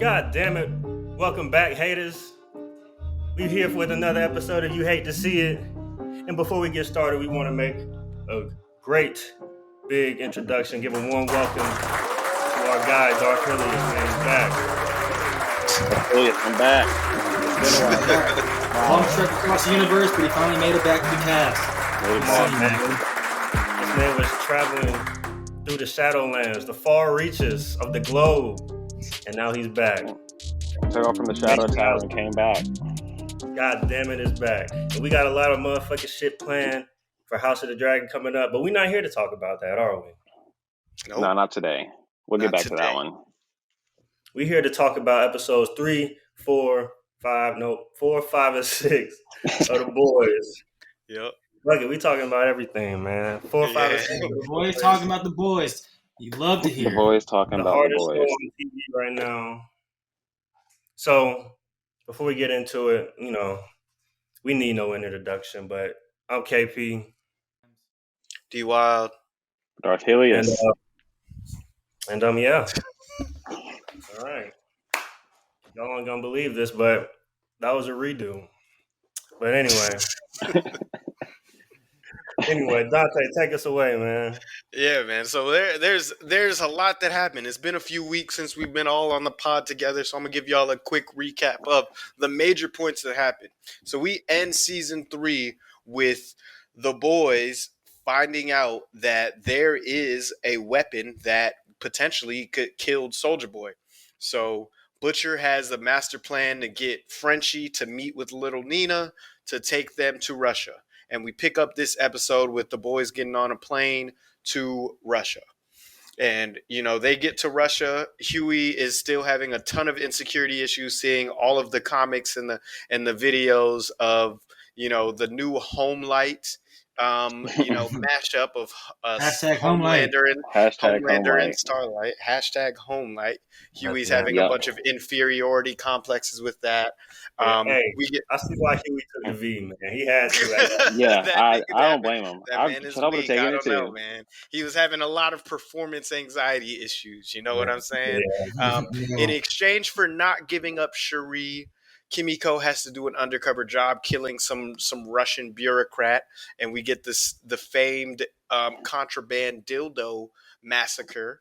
God damn it. Welcome back, haters. We're here with another episode of You Hate to See It. And before we get started, we want to make a great big introduction. Give a warm welcome to our guy, Darth Hilliard, man. He's back. I'm back. It's been a while. Long trek across the universe, but he finally made it back to the cast. This man was traveling through the Shadowlands, the far reaches of the globe. And now he's back. Took off from the Shadow Tower and came back. God damn it, it's back. And we got a lot of motherfucking shit planned for House of the Dragon coming up, but we're not here to talk about that, are we? Nope. No, not today. We'll get back to that one. We're here to talk about episodes 3, 4, 5, and 6 of The Boys. Yep. Look, we talking about everything, man. 4, 5, and 6. The boys talking about the boys. You love to hear the boys talking the about hardest the boys. show on TV right now. So, before we get into it, we need no introduction, but I'm KP. D Wild. Darth Hilliard. And yeah. All right. Y'all aren't gonna believe this, but that was a redo. But anyway. Anyway, Dante, take us away, man. Yeah, man. So there's a lot that happened. It's been a few weeks since we've been all on the pod together, so I'm gonna give y'all a quick recap of the major points that happened. So we end season 3 with the boys finding out that there is a weapon that potentially could kill Soldier Boy. So Butcher has a master plan to get Frenchie to meet with little Nina to take them to Russia. And we pick up this episode with the boys getting on a plane to Russia. And, they get to Russia. Huey is still having a ton of insecurity issues, seeing all of the comics and the videos of, the new Homelight, mashup of Homelander and Starlight. Hashtag Homelight. Huey's having a bunch of inferiority complexes with that. I see why Huey took the V, man. He had to. I don't blame him. That man is weak. I don't know, man. He was having a lot of performance anxiety issues. You know what I'm saying? Yeah. In exchange for not giving up Cherie, Kimiko has to do an undercover job killing some Russian bureaucrat, and we get the famed contraband dildo massacre.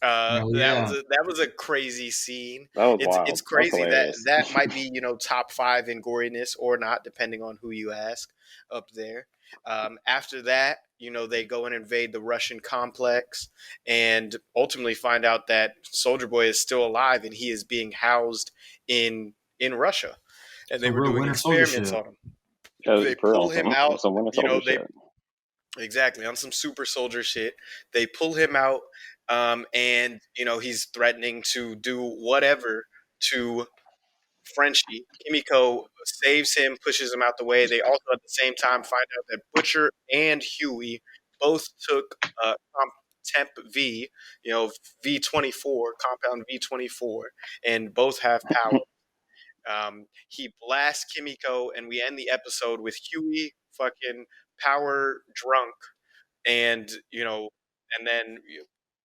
That was a crazy scene. It's crazy that might be top 5 in goriness or not, depending on who you ask up there. After that, they go and invade the Russian complex and ultimately find out that Soldier Boy is still alive and he is being housed in Russia, and they were doing experiments on him. They pull him out, exactly, on some super soldier shit. They pull him out, and he's threatening to do whatever to Frenchie. Kimiko saves him, pushes him out the way. They also at the same time find out that Butcher and Huey both took Temp V, V24, compound V24, and both have power. He blasts Kimiko, and we end the episode with Huey fucking power drunk, and and then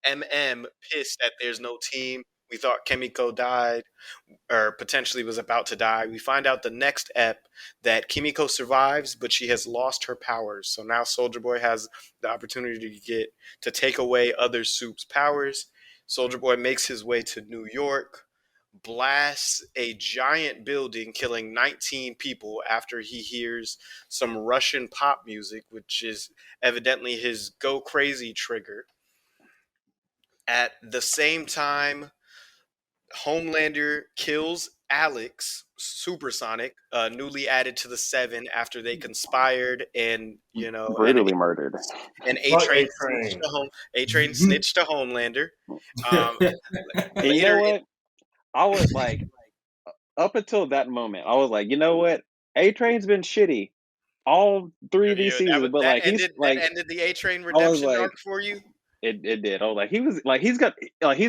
MM pissed that there's no team. We thought Kimiko died, or potentially was about to die. We find out the next ep that Kimiko survives, but she has lost her powers. So now Soldier Boy has the opportunity to take away other Soup's powers. Soldier Boy makes his way to New York, blasts a giant building, killing 19 people after he hears some Russian pop music, which is evidently his go crazy trigger. At the same time, Homelander kills Alex, Supersonic, newly added to the 7 after they conspired and, brutally murdered. And A-Train snitched to Homelander. You know what? I was like, up until that moment, I was like, you know what? A-Train's been shitty all 3 of these seasons, but that ended the A-Train redemption arc for you. It did. I was like, he's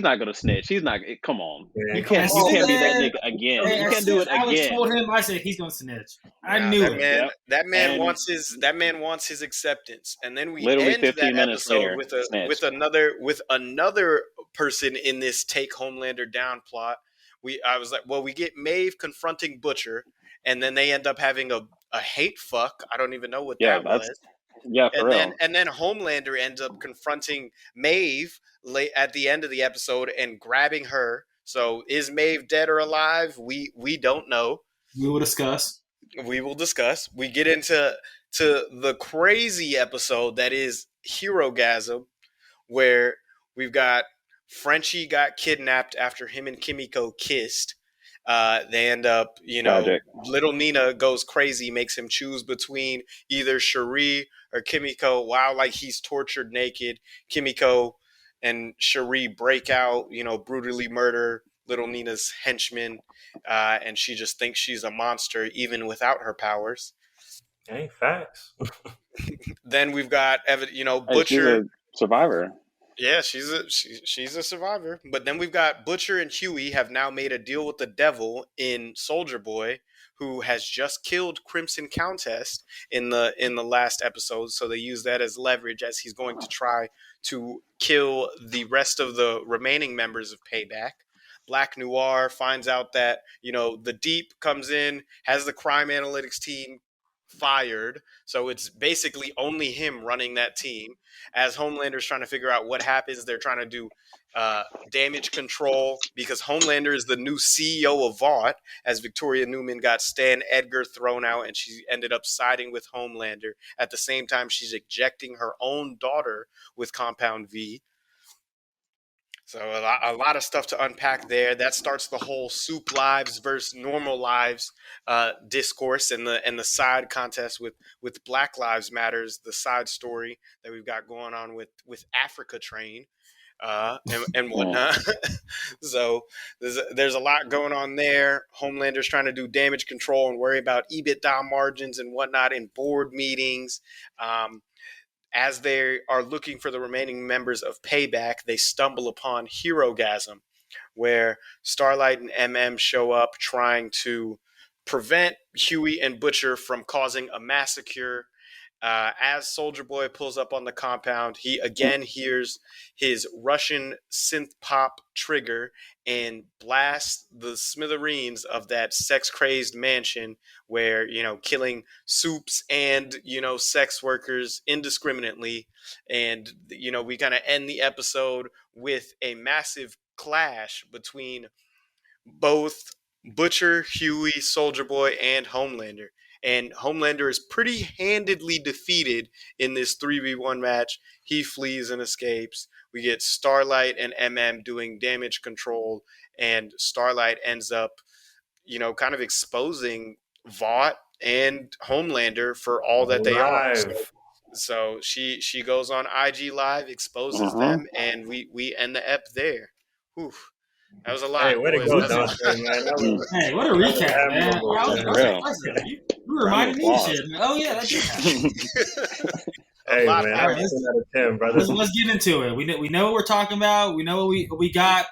not gonna snitch. He's not. Come on, you can't be that nigga again. You can't do it again. Alex told him, I said he's gonna snitch. I knew it. That man wants his acceptance, and then we literally end 15 that minutes episode later with another person in this take Homelander down plot. I was like, well, we get Maeve confronting Butcher, and then they end up having a hate fuck. I don't even know what that was. For real. And then Homelander ends up confronting Maeve at the end of the episode and grabbing her. So is Maeve dead or alive? We don't know. We will discuss. We get into the crazy episode that is Herogasm, where we've got Frenchie got kidnapped after him and Kimiko kissed. They end up, Tragic. Little Nina goes crazy, makes him choose between either Cherie or Kimiko while like he's tortured naked. Kimiko and Cherie break out, brutally murder Little Nina's henchman, and she just thinks she's a monster even without her powers. Hey, facts. Then we've got Butcher. She's a survivor. Yeah, she's a survivor. But then we've got Butcher and Huey have now made a deal with the devil in Soldier Boy, who has just killed Crimson Countess in the last episode. So they use that as leverage as he's going to try to kill the rest of the remaining members of Payback. Black Noir finds out that, the Deep comes in, has the crime analytics team fired. So it's basically only him running that team. As Homelander's trying to figure out what happens, they're trying to do damage control because Homelander is the new CEO of Vought, as Victoria Newman got Stan Edgar thrown out and she ended up siding with Homelander. At the same time, she's ejecting her own daughter with Compound V. So a lot of stuff to unpack there. That starts the whole soup lives versus normal lives discourse and the side contest with Black Lives Matters, the side story that we've got going on with Africa Train and whatnot. So there's a lot going on there. Homelander's trying to do damage control and worry about EBITDA margins and whatnot in board meetings. As they are looking for the remaining members of Payback, they stumble upon Herogasm, where Starlight and MM show up trying to prevent Huey and Butcher from causing a massacre. As Soldier Boy pulls up on the compound, he again hears his Russian synth pop trigger and blasts the smithereens of that sex-crazed mansion where, killing soups and, sex workers indiscriminately. And, we kind of end the episode with a massive clash between both Butcher, Huey, Soldier Boy, and Homelander. And Homelander is pretty handedly defeated in this 3v1 match. He flees and escapes. We get Starlight and MM doing damage control, and Starlight ends up, kind of exposing Vought and Homelander for all that they are. So she goes on IG Live, exposes them, and we end the ep there. Whew. That was a lot. Hey, way to go, Dante, man. Hey, what a recap, man. You reminded me of shit, man. Oh, yeah, that did happen. Hey, man, I'm 10 out of 10, brother. Let's get into it. We know what we're talking about. We know what we got.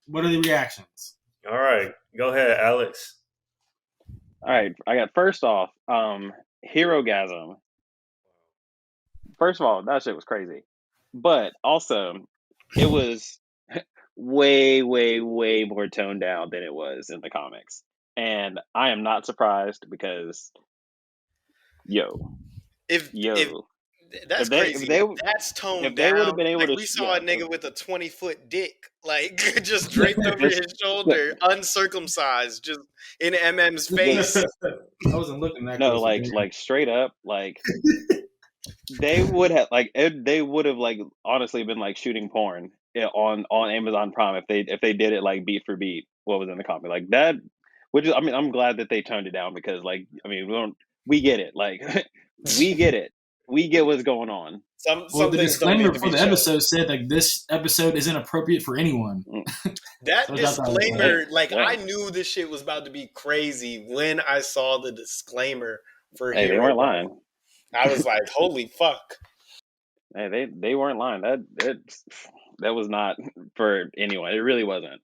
What are the reactions? All right. Go ahead, Alex. All right. I got first off, Herogasm. First of all, that shit was crazy. But also, it was way, way, way more toned down than it was in the comics. And I am not surprised because, that's crazy. That's toned down. They would have been able to. We saw a nigga with a 20-foot dick, just draped over his shoulder, uncircumcised, just in MM's face. I wasn't looking that. No, like straight up, they would have honestly been shooting porn on Amazon Prime if they did it beat for beat what was in the comic that. Which is, I'm glad that they toned it down because we get it. We get it. We get what's going on. The disclaimer for the episode said this episode is inappropriate for anyone. That disclaimer, I knew this shit was about to be crazy when I saw the disclaimer for Hey, they weren't lying. I was like, holy fuck. Hey, they weren't lying. That was not for anyone. It really wasn't.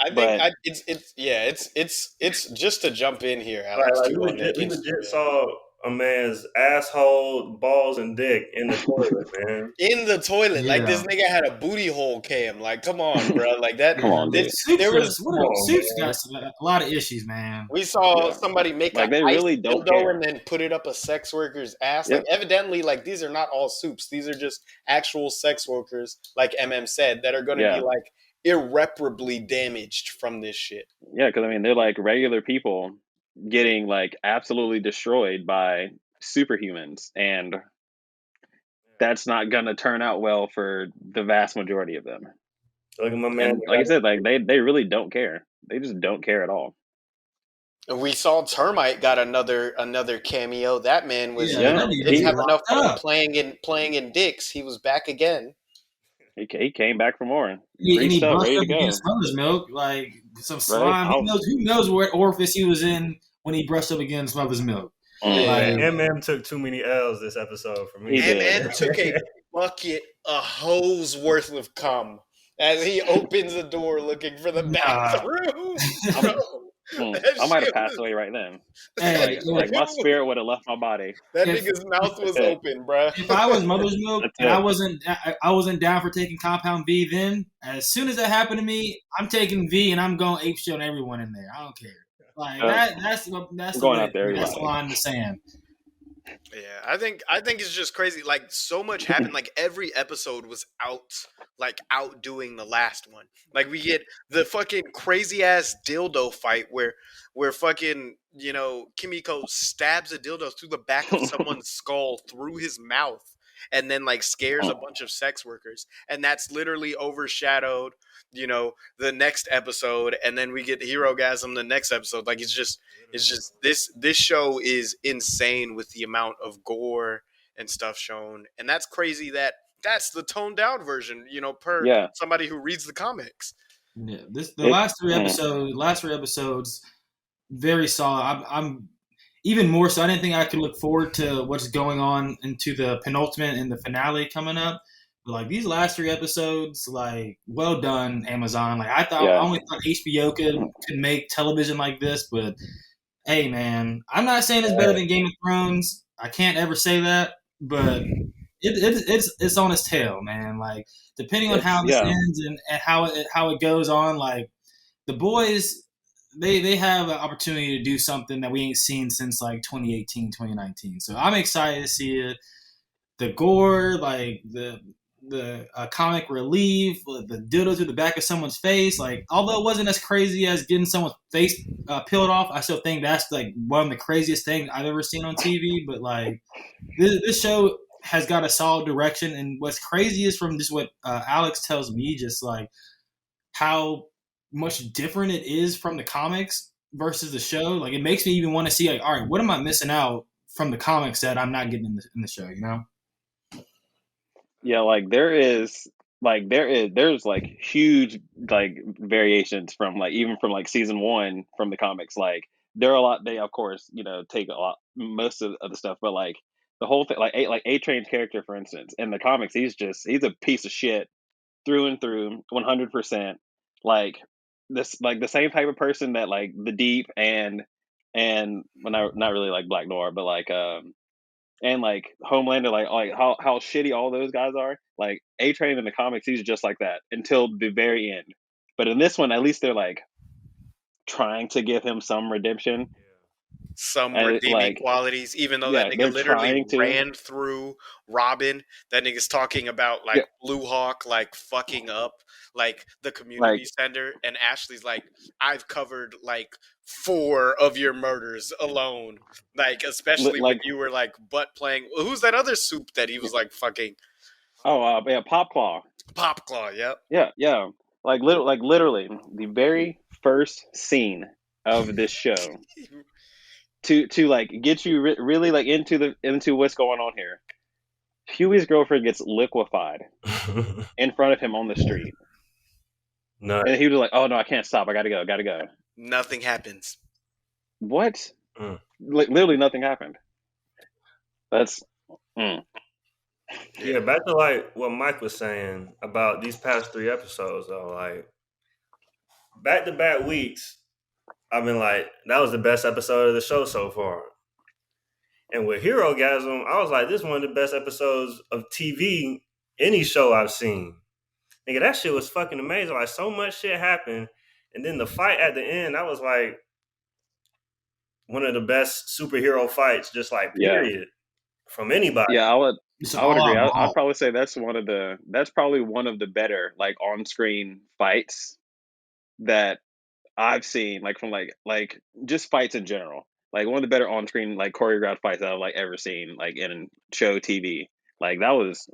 I think it's just to jump in here, Alex. You legit saw a man's asshole, balls, and dick in the toilet, man. In the toilet, like this Yeah. nigga had a booty hole cam. Like, come on, bro. Like that. Come on, dude. Soups, There was. Come on, Soups man. got a lot of issues, man. We saw Yeah. somebody make Like, an they ice really don't dildo care. and then put it up a sex worker's ass. Yep. Like, evidently, like these are not all soups. These are just actual sex workers, like MM said, that are going to Yeah. be like irreparably damaged from this shit. Yeah, because I mean, they're like regular people getting like absolutely destroyed by superhumans, and that's not gonna turn out well for the vast majority of them. Look at my man. And like I said, like they really don't care. They just don't care at all. We saw Termite got another cameo. That man was Yeah, that didn't nigga have was enough locked fun up. playing in dicks. He was back again. He came back for more. And he Greased up, brushed ready up to go. against Mother's Milk, like some Right? slime. Who knows what orifice he was in when he brushed up against Mother's Milk? Man, Like, MM took too many L's this episode for me. He did. MM took a bucket, a hose worth of cum as he opens the door looking for the bathroom. I might have passed away right then. hey, Like my spirit would have left my body. That If- nigga's mouth was open, bruh. if I was Mother's Milk That's and it. I wasn't down for taking Compound V, then as soon as that happened to me, I'm taking V and I'm going ape shit on everyone in there. I don't care. Like that's going out there, that's the everybody. line in the sand. Yeah, I think it's just crazy. Like so much happened. Like every episode was outdoing the last one. Like we get the fucking crazy ass dildo fight where fucking Kimiko stabs a dildo through the back of someone's skull through his mouth, and then like scares a bunch of sex workers, and that's literally overshadowed the next episode, and then we get Herogasm the next episode. Like it's just this show is insane with the amount of gore and stuff shown, and that's crazy that's the toned down version, per somebody who reads the comics. Yeah, last three episodes, very solid. I'm even more so. I didn't think I could look forward to what's going on into the penultimate and the finale coming up. But like these last three episodes, like well done, Amazon. Like I only thought HBO could make television like this, but hey, man, I'm not saying it's better than Game of Thrones. I can't ever say that, but it's on its tail, man. Like depending on how this ends and how it goes on, like the boys, they have an opportunity to do something that we ain't seen since like 2018, 2019. So I'm excited to see it. The gore, like the comic relief, the dildo through the back of someone's face. Like, although it wasn't as crazy as getting someone's face peeled off, I still think that's like one of the craziest things I've ever seen on TV. But like, this show has got a solid direction, and what's crazy is from just what Alex tells me, just like how much different it is from the comics versus the show. Like, it makes me even want to see, like, all right, what am I missing out from the comics that I'm not getting in the show? You know? Yeah, like there's like huge like variations from like even from like season 1 from the comics. Like there are a lot. They of course take a lot most of the stuff, but like the whole thing, like A-Train's character, for instance, in the comics, he's a piece of shit through and through, 100%. Like this, like the same type of person that like the Deep and well, not really like Black Noir, but like and like Homelander, like how shitty all those guys are. Like A-Train in the comics, he's just like that until the very end. But in this one, at least they're like trying to give him some redemption, some and redeeming qualities, even though that nigga literally ran through Robin. That nigga's talking about like Blue Hawk, like fucking up like the community center, and Ashley's like, I've covered like 4 of your murders alone, like especially when you were like butt playing. Who's that other soup that he was like fucking? Popclaw. Popclaw, yeah. Like literally the very first scene of this show to like get you really like into what's going on here. Huey's girlfriend gets liquefied in front of him on the street. Nice. And he was like, "Oh no, I can't stop. I gotta go." Nothing happens. What? Like literally nothing happened. That's. Yeah, back to like what Mike was saying about these past 3 episodes, though. Like back-to-back weeks, I've been like, that was the best episode of the show so far. And with Herogasm, I was like, this is one of the best episodes of TV, any show I've seen. Nigga, that shit was fucking amazing. Like, so much shit happened. And then the fight at the end, that was like one of the best superhero fights, just like period, from anybody. Yeah, I would agree. I'd probably say that's probably one of the better like on-screen fights that I've seen, like from like just fights in general. Like one of the better on-screen like choreographed fights that I've like ever seen, like in show TV. Like that was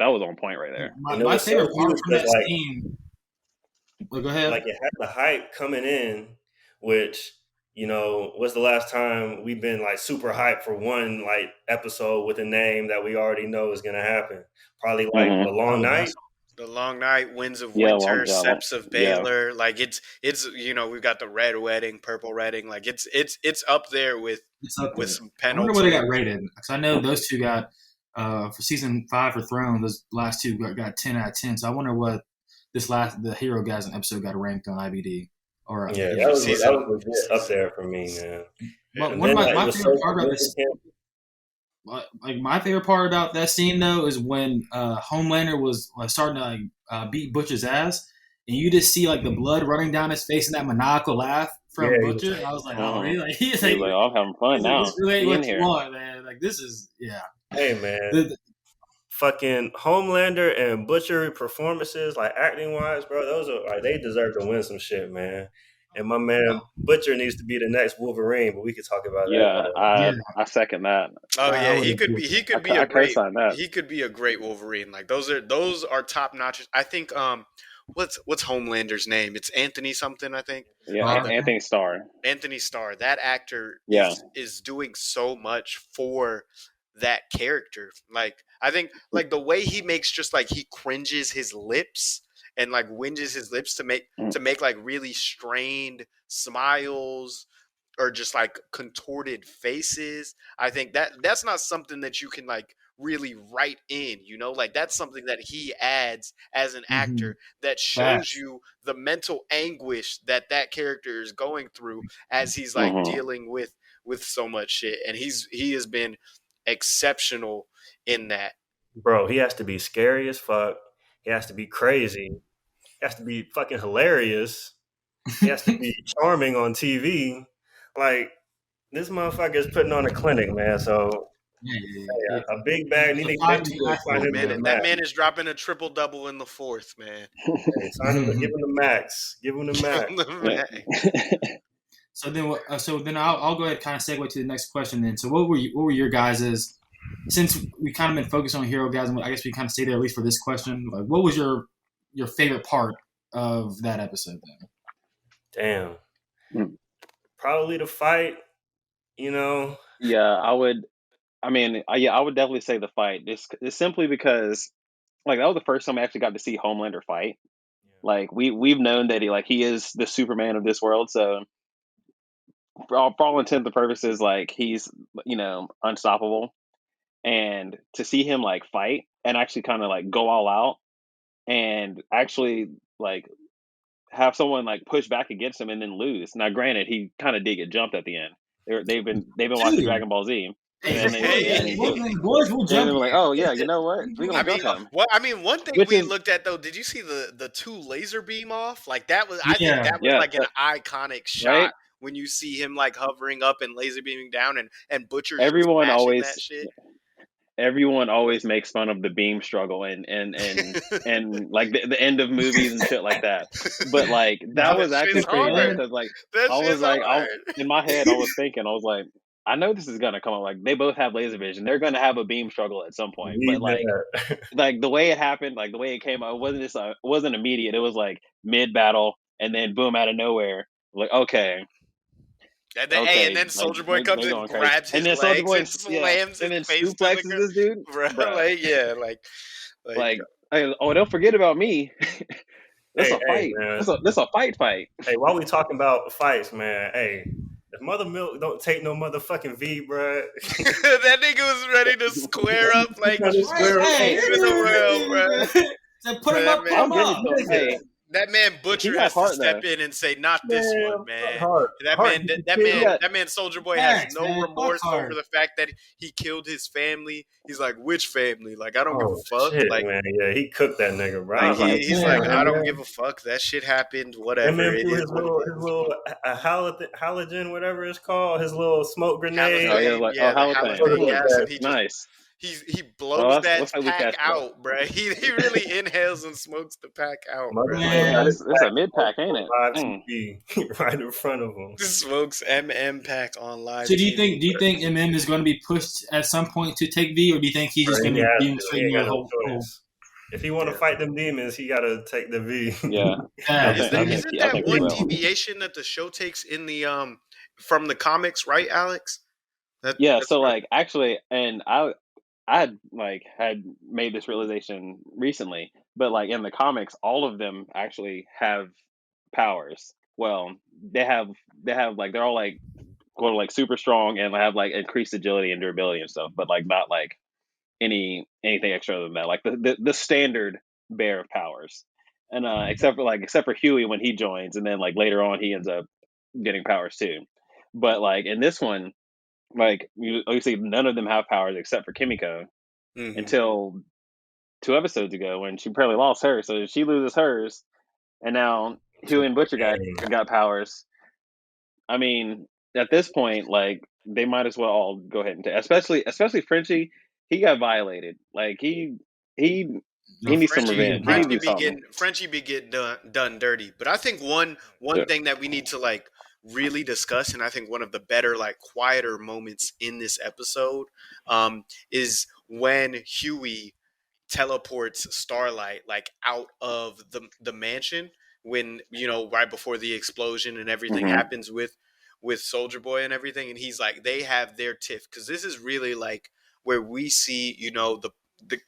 on point right there. My favorite part from that scene. Well, go ahead. Like it had the hype coming in, which, you know, what's the last time we've been like super hyped for one like episode with a name that we already know is gonna happen? Probably like The Long Night. The Long Night, Winds of Winter, Seps of Baylor. Like it's you know, we've got the Red Wedding, Purple Wedding. Like it's up there with some penalties. I wonder what they got rated, because I know those two got for season 5 for Throne. Those last two got 10 out of 10. So I wonder what the Herogasm episode got ranked on IBD. Or that was legit up there for me, man. But one of my favorite part about this. Like my favorite part about that scene though is when Homelander was starting to beat Butcher's ass, and you just see like the blood running down his face and that maniacal laugh from Butcher. And I was like, oh, really? He's like, I'm having fun now. This really ain't what you want, man. Like this is Hey man, fucking Homelander and Butcher performances, like acting wise, bro. Those are like they deserve to win some shit, man. And my man Butcher needs to be the next Wolverine, but we could talk about that. I second that. Oh yeah, he could be a great Wolverine. Like those are top notch. I think what's Homelander's name? It's Anthony something, I think. Yeah, Anthony Starr. Anthony Starr. That actor is doing so much for that character. Like I think like the way he makes just like he cringes his lips and like winges his lips to make like really strained smiles or just like contorted faces. I think that's not something that you can like really write in, you know, like that's something that he adds as an actor that shows you the mental anguish that character is going through as he's like dealing with so much shit. And he has been exceptional in that. Bro, he has to be scary as fuck. He has to be crazy. He has to be fucking hilarious. He has to be charming on TV. Like, this motherfucker is putting on a clinic, man. So, a big bag. That man is dropping a triple-double in the fourth, man. Give him the max. Give him the max. So then I'll go ahead and kind of segue to the next question then. So what were your guys's, since we kind of been focused on Herogasm, I guess we kind of stay there at least for this question. Like, what was your favorite part of that episode then? Damn. Probably the fight, you know. Yeah, I would definitely say the fight. It's simply because like that was the first time I actually got to see Homelander fight. Yeah. Like we've known that he is the Superman of this world, so for all intents and purposes, like he's, you know, unstoppable. And to see him like fight and actually kind of like go all out and actually like have someone like push back against him and then lose. Now, granted, he kind of did get jumped at the end. They've been watching Dragon Ball Z. And they were like, oh yeah, you know what? We're gonna jump him. Well, I mean, one thing we looked at though, did you see the 2 laser beam off? Like that was, I think that was like an iconic shot. Right? When you see him like hovering up and laser beaming down and Butcher, everyone that shit. Everyone always makes fun of the beam struggle and like the end of movies and shit like that. But like that was actually pretty good because like in my head I was thinking, I was like, I know this is gonna come up. Like they both have laser vision. They're gonna have a beam struggle at some point. But like the way it happened, like the way it came out, it wasn't immediate. It was like mid battle and then boom out of nowhere. Like okay. And then Soldier Boy comes and grabs his legs and slams his face suplexes this dude. Bro. Don't forget about me. That's a fight. That's a fight. Hey, while we talking about fights, man, hey, if Mother Milk don't take no motherfucking V, bro. That nigga was ready to square up like in the world, bro. So put him up. That man Butcher got has to heart, step though. in and say, "Not this one, man." That man Soldier Boy has Facts, no man. remorse Fuck over Hart. the fact that he killed his family. He's like, "Which family? Like, I don't give a Oh fuck." shit, Like, man. Yeah, he cooked that nigga, bro. I was like, he's damn, like, "I don't Eminem. give a fuck. That shit happened. Whatever. Eminem It threw is his what it is." little halogen, whatever it's called, his little smoke grenade. Oh yeah, Halothane, like yeah, the halothane halothane. gas, and he just Nice. he Well, blows that's that like we pack catch stuff. out, bro. He really inhales and smokes the pack out, bro. Man. Yeah, this is a mid pack, ain't it? Live TV right in front of him. Smokes pack on live. So do you TV, think MM is going to be pushed at some point to take V, or do you think he's just Bro, going he to has be to. straight He in ain't the got no whole? choice. If he want to fight them demons, he got to take the V. Yeah. Yeah. Isn't I that think he one will. deviation that the show takes in the from the comics, right, Alex? Yeah, That's so right. like actually, and I had made this realization recently, but like in the comics, all of them actually have powers. Well, they have like they're all like quote like super strong and have like increased agility and durability and stuff, but like not like anything extra than that. Like the standard bear of powers. And except for Huey when he joins, and then like later on he ends up getting powers too. But like in this one, like you see, none of them have powers except for Kimiko until 2 episodes ago when she apparently lost hers. So she loses hers, and now Huey and Butcher got powers. I mean, at this point, like they might as well all go ahead and especially Frenchie. He got violated. Like he needs some revenge. He needs to do something. Frenchie be getting done dirty. But I think one Yeah. thing that we need to like really discuss, and I think one of the better like quieter moments in this episode, is when Huey teleports Starlight like out of the mansion when right before the explosion and everything happens with Soldier Boy and everything, and he's like they have their tiff, because this is really like where we see the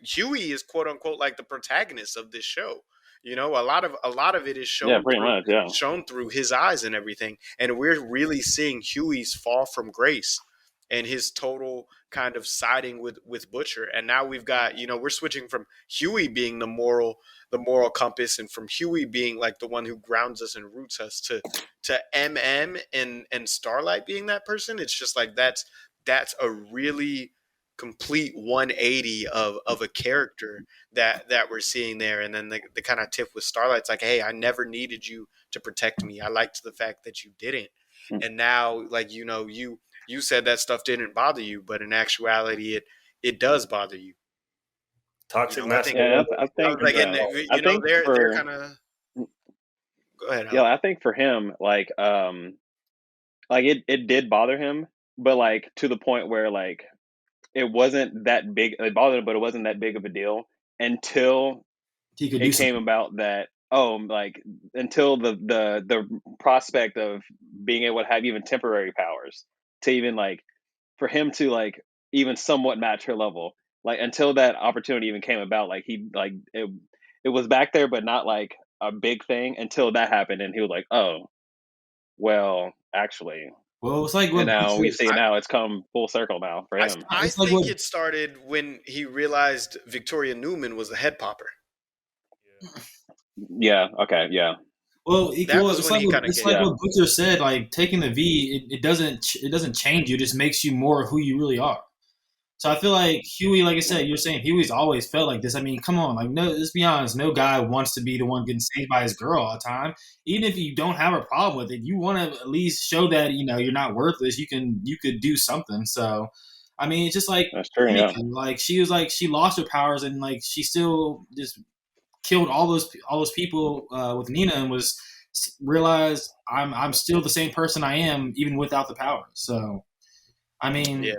Huey is quote unquote like the protagonist of this show. A lot of it is shown pretty much, yeah. shown through his eyes and everything, and we're really seeing Huey's fall from grace and his total kind of siding with Butcher. And now we've got, we're switching from Huey being the moral compass, and from Huey being like the one who grounds us and roots us to MM and Starlight being that person. It's just like that's a really complete 180 of a character that we're seeing there. And then the kind of tip with Starlight's like, hey, I never needed you to protect me. I liked the fact that you didn't. And now, like, you said that stuff didn't bother you, but in actuality, it does bother you. Toxic masculinity. masculinity. I think like, I think they're kind of. Go ahead. Yeah, I think for him, like it did bother him, but like to the point where like it wasn't that big. It bothered him, but it wasn't that big of a deal until it came about that like until the prospect of being able to have even temporary powers to even like for him to like even somewhat match her level, like until that opportunity even came about, like he like it was back there but not like a big thing until that happened, and he was like, oh well, actually, Well, it's like and now we see now it's come full circle now for him. I think it started when he realized Victoria Newman was the head popper. Yeah. Okay. Yeah. Well, it's like what Butcher said. Like taking the V, it doesn't change you. It just makes you more who you really are. So I feel like Huey, like I said, you're saying Huey's always felt like this. I mean, come on, like no, let's be honest. No guy wants to be the one getting saved by his girl all the time. Even if you don't have a problem with it, you want to at least show that you're not worthless. You could do something. So, I mean, it's just like that's true. Yeah. Like she was like she lost her powers and like she still just killed all those people with Nina and was realized I'm still the same person I am even without the powers. So, I mean, yeah.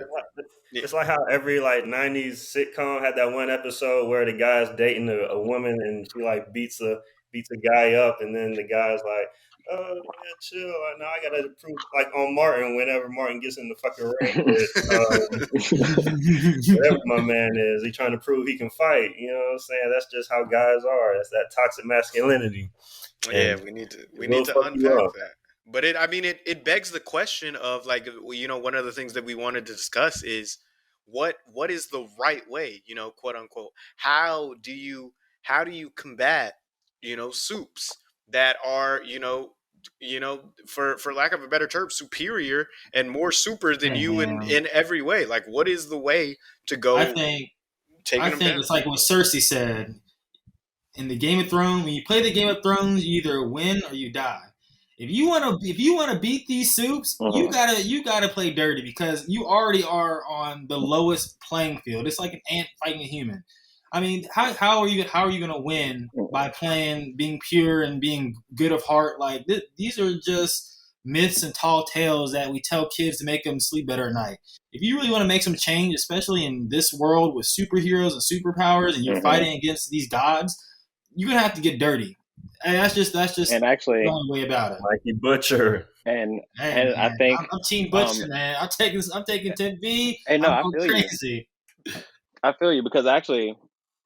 It's like how every like 90s sitcom had that one episode where the guy's dating a woman and she like beats a guy up, and then the guy's like, oh man, chill. Now I gotta prove, like on Martin, whenever Martin gets in the fucking ring with whatever my man is, he trying to prove he can fight. You know what I'm saying? That's just how guys are. That's that toxic masculinity. Yeah, we need to unpack that. But it begs the question of like, one of the things that we wanted to discuss is what is the right way, quote unquote. How do you combat, soups that are, for lack of a better term, superior and more super than you in every way. Like, what is the way to go? I think them down? it's like what Cersei said in the Game of Thrones. When you play the Game of Thrones, you either win or you die. If you want to beat these soups, you gotta play dirty, because you already are on the lowest playing field. It's like an ant fighting a human. I mean, how are you gonna win by being pure and being good of heart? Like these are just myths and tall tales that we tell kids to make them sleep better at night. If you really want to make some change, especially in this world with superheroes and superpowers, and you're fighting against these gods, you're gonna have to get dirty. And that's just and actually the only way about it. Mikey Butcher. And man, I think I'm Team Butcher, man. I'm taking 10V. Hey, no, I'm I feel crazy. I feel you, because actually,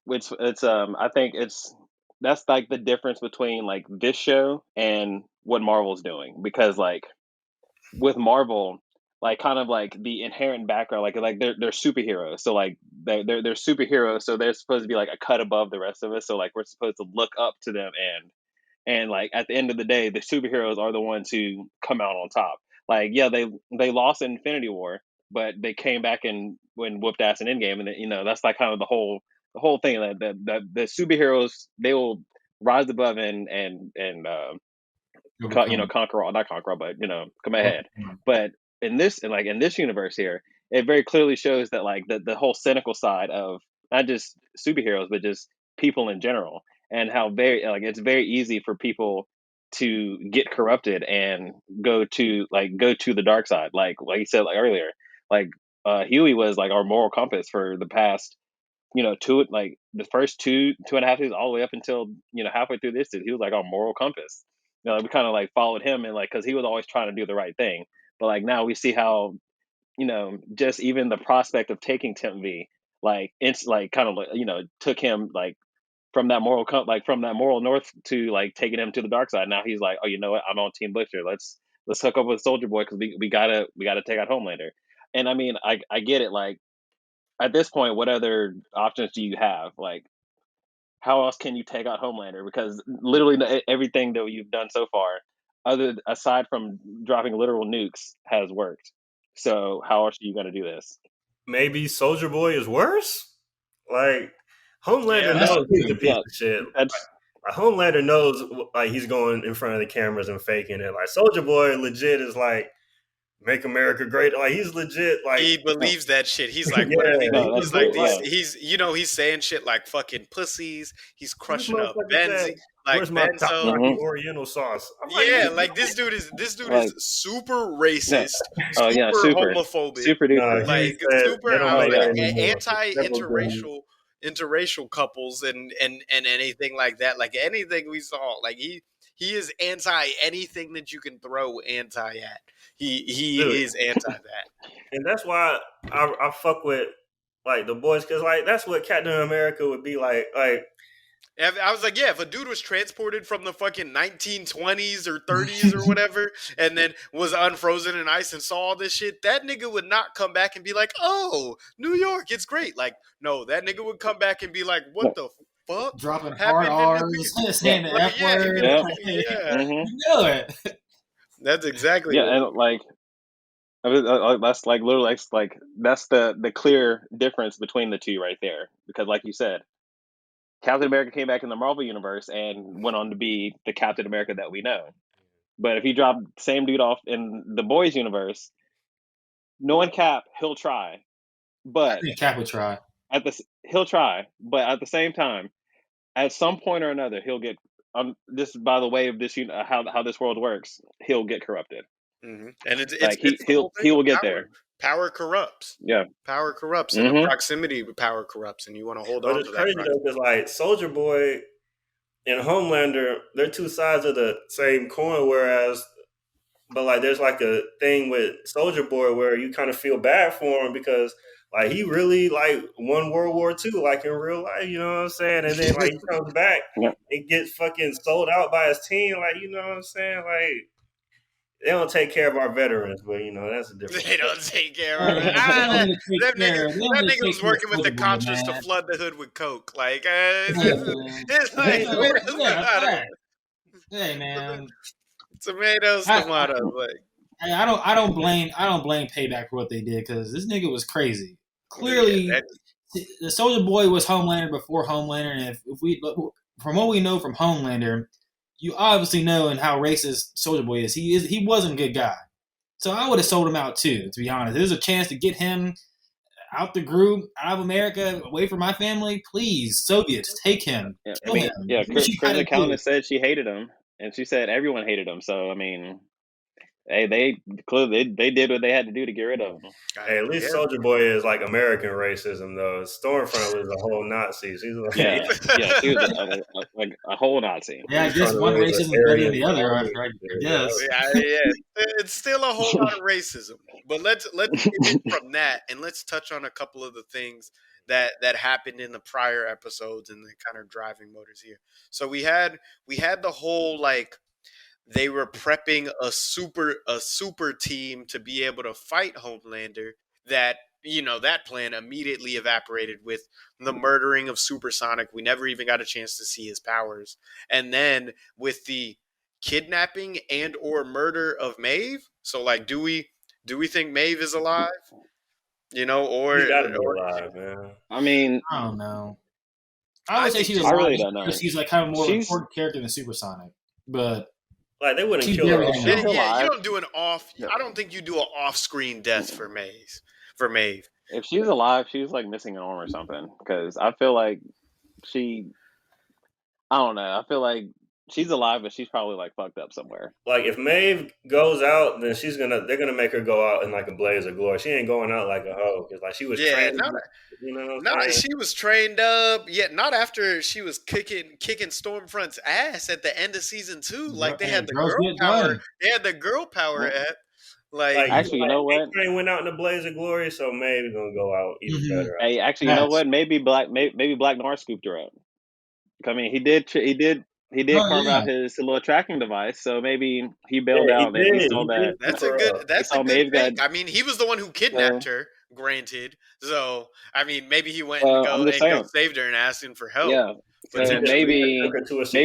it's I think that's like the difference between like this show and what Marvel's doing, because like with Marvel, like kind of like the inherent background, like they're superheroes, so like they're superheroes, so they're supposed to be like a cut above the rest of us, so like we're supposed to look up to them, and like at the end of the day, the superheroes are the ones who come out on top. Like, yeah, they lost in Infinity War, but they came back and when whooped ass in Endgame, and that's like kind of the whole thing, that the superheroes, they will rise above and conquer all, not conquer all, but come ahead. But in this universe here, it very clearly shows that like the whole cynical side of not just superheroes, but just people in general, and how it's very easy for people to get corrupted and go to the dark side, like you said like earlier, like Huey was like our moral compass for the past the first two and a half seasons, all the way up until halfway through this, he was like our moral compass. We kind of like followed him, and like because he was always trying to do the right thing, but like now we see how just even the prospect of taking Temp V, like it's like kind of took him like from that moral north to like taking him to the dark side. Now he's like, oh, you know what, I'm on Team Butcher. Let's hook up with Soldier Boy, because we gotta take out Homelander. And I mean, I get it. Like at this point, what other options do you have? Like, how else can you take out Homelander? Because literally everything that you've done so far, aside from dropping literal nukes, has worked. So how else are you going to do this? Maybe Soldier Boy is worse. Like Homelander knows he's a piece of shit. Like, Homelander knows like he's going in front of the cameras and faking it. Like Soldier Boy legit is like, make America great. Like he's legit. Like he believes that shit. He's like, he's like he's saying shit like fucking pussies. He's crushing up benzene. Like, where's my top Oriental sauce? Like this dude is super racist, super homophobic, super duper, like super interracial couples and anything like that. Like anything we saw, like he is anti anything that you can throw anti at. He is anti that, and that's why I fuck with like the boys, because like that's what Captain America would be like. Like I was like, yeah, if a dude was transported from the fucking 1920s or 30s or whatever, and then was unfrozen in ice and saw all this shit, that nigga would not come back and be like, oh, New York, it's great. Like, no, that nigga would come back and be like, what the fuck? Dropping hard R's, saying the F word. You know it. That's exactly and like that's like literally like that's the clear difference between the two right there, because like you said, Captain America came back in the Marvel universe and went on to be the Captain America that we know. But if you drop the same dude off in the boys universe, knowing Cap, he'll try, but Cap will try. He'll try, but at the same time, at some point or another, he'll get. This by the way of this, how this world works, he'll get corrupted, and it's like he will get there. Power corrupts. Yeah, power corrupts, and the proximity of power corrupts, and you want to hold on to that. But it's crazy though, because like Soldier Boy and Homelander, they're two sides of the same coin. But like there's like a thing with Soldier Boy where you kind of feel bad for him, because like he really like won World War II, like in real life, you know what I'm saying? And then like he comes back and gets fucking sold out by his team, like, you know what I'm saying? Like They don't take care of our veterans, but that's a different. They don't take care They of it. don't even take That care. They don't nigga even was take care of working with the Soldier Boy, Contras to man. flood the hood with coke. Like, Yeah, man. it's like, Yeah, fact. Hey, man. tomatoes, tomatoes. Like, I don't blame Payback for what they did because this nigga was crazy. Clearly, the Soldier Boy was Homelander before Homelander, and if we from what we know from Homelander, you obviously know and how racist Soldier Boy is. He wasn't a good guy. So I would have sold him out too, to be honest. There's a chance to get him out the group, out of America, away from my family. Please, Soviets, take him. Yeah, Kill him. yeah. Chris gotta McCallum said she hated him, and she said everyone hated him. So I mean, hey, they clearly they did what they had to do to get rid of him. Hey, at least Soldier Boy is like American racism, though. Stormfront was a whole Nazi. She's like, Yeah, she was like a whole Nazi. Yeah, I guess one racism is better than the other. I guess. Yeah, it's still a whole lot of racism. But let's get in from that, and let's touch on a couple of the things that happened in the prior episodes and the kind of driving motors here. So we had the whole like they were prepping a super team to be able to fight Homelander. That that plan immediately evaporated with the murdering of Supersonic. We never even got a chance to see his powers, and then with the kidnapping and or murder of Maeve. So like, do we think Maeve is alive? Or she gotta be alive, man. I mean, I don't know. I would say she's I alive really don't know. because she's like kind of more of an important character than Supersonic, but. Like they wouldn't kill her. Yeah, you don't do an off. Yeah. I don't think you do an off-screen death for Maeve. If she's alive, she's like missing an arm or something. Because I feel like I don't know. I feel like she's alive, but she's probably like fucked up somewhere. Like if Maeve goes out, then they're gonna make her go out in like a blaze of glory. She ain't going out like a hoe because like she was trained. She was trained up. Yet not after she was kicking Stormfront's ass at the end of season 2. Like they had the girl power. They had the girl power at. Like actually, you know what? Train went out in a blaze of glory, so Maeve's gonna go out even better. Hey, actually, you know what? Maybe Black Noir scooped her out. I mean, he did carve out his little tracking device, so maybe he bailed out and he saw that. That's a good thing. I mean, he was the one who kidnapped her, granted. So, I mean, maybe he went and saved her and asked him for help. Yeah, but maybe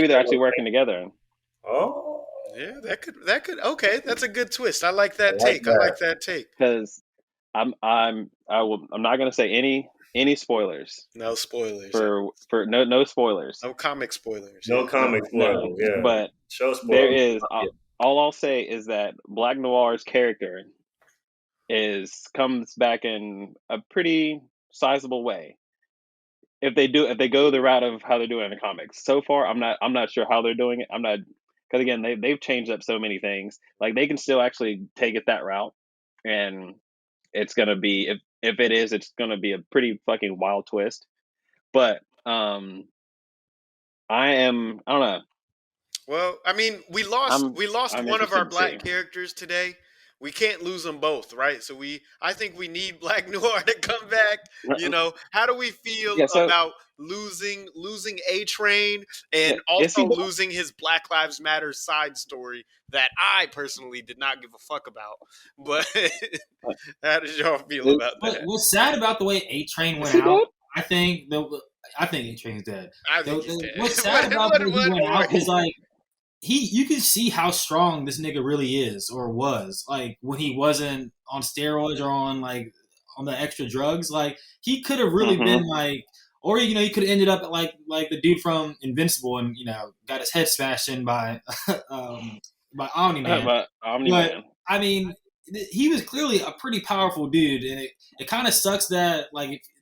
they're actually working together. Oh. Yeah, that could. Okay, that's a good twist. I like that take. I like that take. Because I'm not gonna say any spoilers. No spoilers. For no spoilers. No comic spoilers. No comic spoilers. No. Yeah. But show spoilers. There is. All I'll say is that Black Noir's character comes back in a pretty sizable way. If they go the route of how they're doing in the comics. So far, I'm not sure how they're doing it. I'm not. Because again, they've changed up so many things. Like they can still actually take it that route, and it's gonna be if it is, it's gonna be a pretty fucking wild twist. But I don't know. Well, I mean, we lost one of our black characters today. We can't lose them both, right? So I think we need Black Noir to come back. How do we feel about losing A-Train and also losing his Black Lives Matter side story that I personally did not give a fuck about? But how did y'all feel about that? What's sad about the way A-Train went out? I think A-Train's dead. I think he's dead. What's sad about the way he went out is like. You can see how strong this nigga really is or was. Like when he wasn't on steroids or on the extra drugs, like he could have really been like, or he could have ended up like the dude from Invincible and got his head smashed in by Omni-Man. But I mean, he was clearly a pretty powerful dude, and it kind of sucks that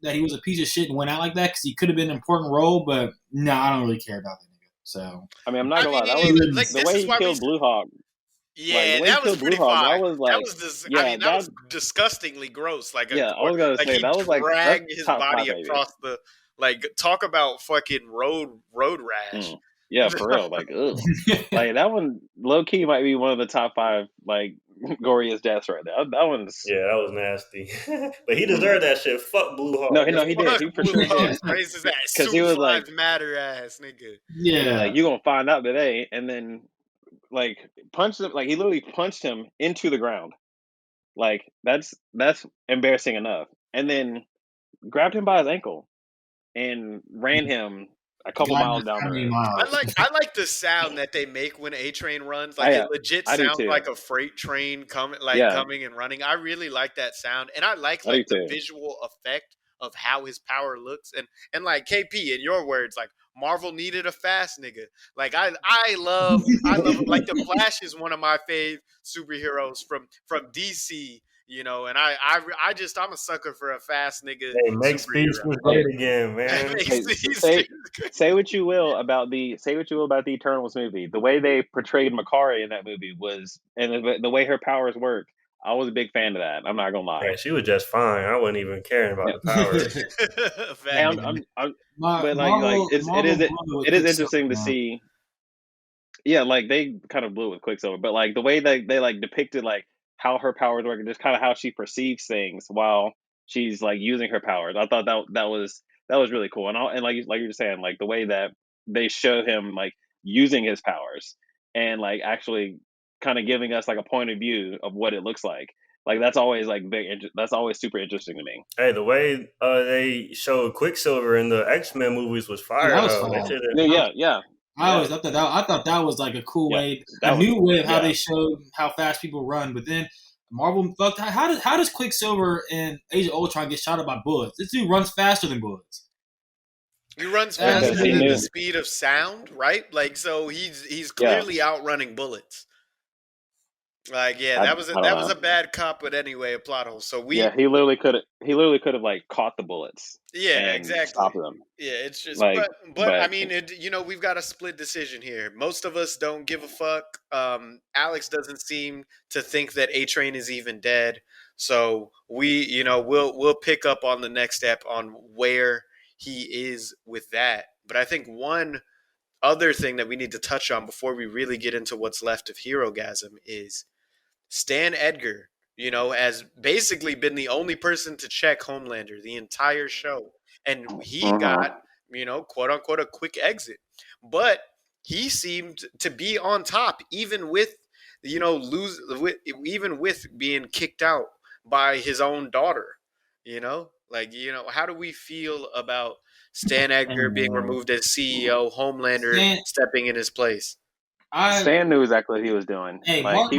that he was a piece of shit and went out like that because he could have been an important role. But no, I don't really care about that. So I mean, I'm not gonna lie. That was the way he killed Blue Hawk. Yeah, that was pretty fire. That was disgustingly gross. I was gonna say that was drag his body across the talk about fucking road rash. Yeah, for real. Ugh. That one, low key, might be one of the top 5 goriest deaths right there. That one's that was nasty. But he deserved that shit. Fuck Blue Hawk. No, he did. He for sure did. Because he was matter ass nigga. Yeah, you gonna find out today, and then like punched him, like he literally punched him into the ground. Like that's embarrassing enough. And then grabbed him by his ankle and ran him a couple miles down the road. I like the sound that they make when A Train runs. Like it legit I do sounds too. like a freight train coming and running. I really like that sound, and I like I do the too. visual effect of how his power looks. And like KP, in your words, like Marvel needed a fast nigga. Like I love like the Flash is one of my fave superheroes from DC. You know, and I'm a sucker for a fast nigga. Hey, make speech was great again, man. Say what you will about the Eternals movie. The way they portrayed Makari in that movie and the way her powers work, I was a big fan of that. I'm not gonna lie. Yeah, she was just fine. I wasn't even caring about the powers. It is interesting to see. Yeah, like they kind of blew with Quicksilver, but like the way they like depicted like how her powers work and just kind of how she perceives things while she's like using her powers. I thought that was really cool. And like you're just saying, like the way that they show him like using his powers and like actually kind of giving us like a point of view of what it looks like. Like that's always like that's always super interesting to me. Hey, the way they showed Quicksilver in the X-Men movies was fire. That was fire. Yeah. I thought that was like a cool way, a new way of how they showed how fast people run. But then Marvel, how does Quicksilver in Age of Ultron get shot up by bullets? This dude runs faster than bullets. He runs faster than the speed of sound, right? Like so, he's clearly outrunning bullets. Like that was a bad cop, but anyway, a plot hole. So he literally could have like caught the bullets. Yeah, exactly. Stopped them. Yeah, it's just but I mean, we've got a split decision here. Most of us don't give a fuck. Alex doesn't seem to think that A Train is even dead. So we'll pick up on the next step on where he is with that. But I think one other thing that we need to touch on before we really get into what's left of Herogasm is Stan Edgar, has basically been the only person to check Homelander the entire show. And he got, quote unquote, a quick exit. But he seemed to be on top, even with, even with being kicked out by his own daughter, how do we feel about Stan Edgar being removed as CEO, Homelander stepping in his place? Stan knew exactly what he was doing. Hey, like he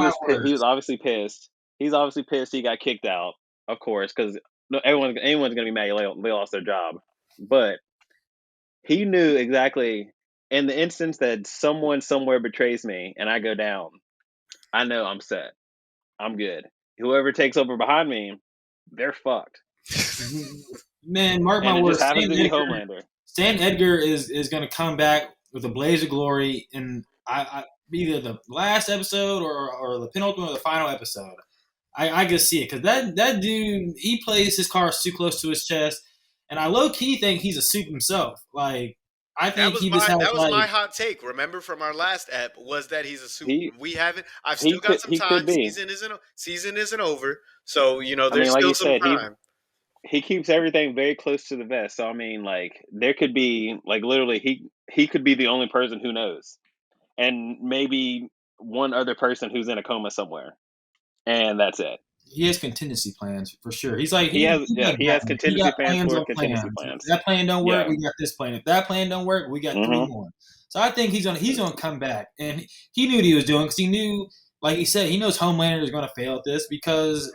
was obviously pissed. He's obviously pissed he got kicked out, of course, because anyone's gonna be mad they lost their job. But he knew exactly in the instance that someone somewhere betrays me and I go down, I know I'm set. I'm good. Whoever takes over behind me, they're fucked. Man, mark my words. Homelander. Stan Edgar is going to come back with a blaze of glory in either the last episode or the penultimate or the final episode. I can see it because that dude, he plays his cards too close to his chest, and I low key think he's a soup himself. Like I think that was my hot take. Remember from our last ep was that he's a soup. I've still got some time. Season isn't over, so there's still some time. He keeps everything very close to the vest. So I mean, like there could be like literally he could be the only person who knows, and maybe one other person who's in a coma somewhere, and that's it. He has contingency plans for sure. He's like he has contingency plans for contingency plans. If that plan don't work, we got this plan. If that plan don't work, we got 3 more. So I think he's gonna come back, and he knew what he was doing because he knew, like he said, he knows Homelander is gonna fail at this because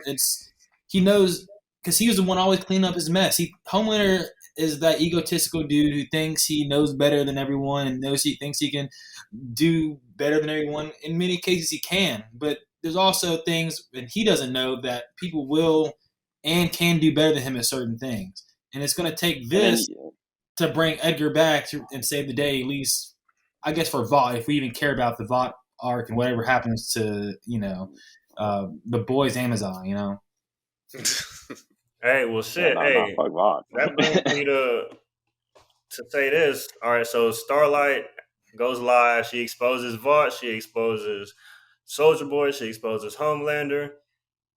he knows. Because he was the one always cleaning up his mess. Homelander is that egotistical dude who thinks he knows better than everyone and thinks he can do better than everyone. In many cases, he can. But there's also things that he doesn't know that people will and can do better than him at certain things. And it's going to take this to bring Edgar back and save the day, at least, I guess, for Vought, if we even care about the Vought arc and whatever happens to, the boys' Amazon, Hey, well, shit. That brings me to say this. All right, so Starlight goes live. She exposes Vought. She exposes Soldier Boy. She exposes Homelander.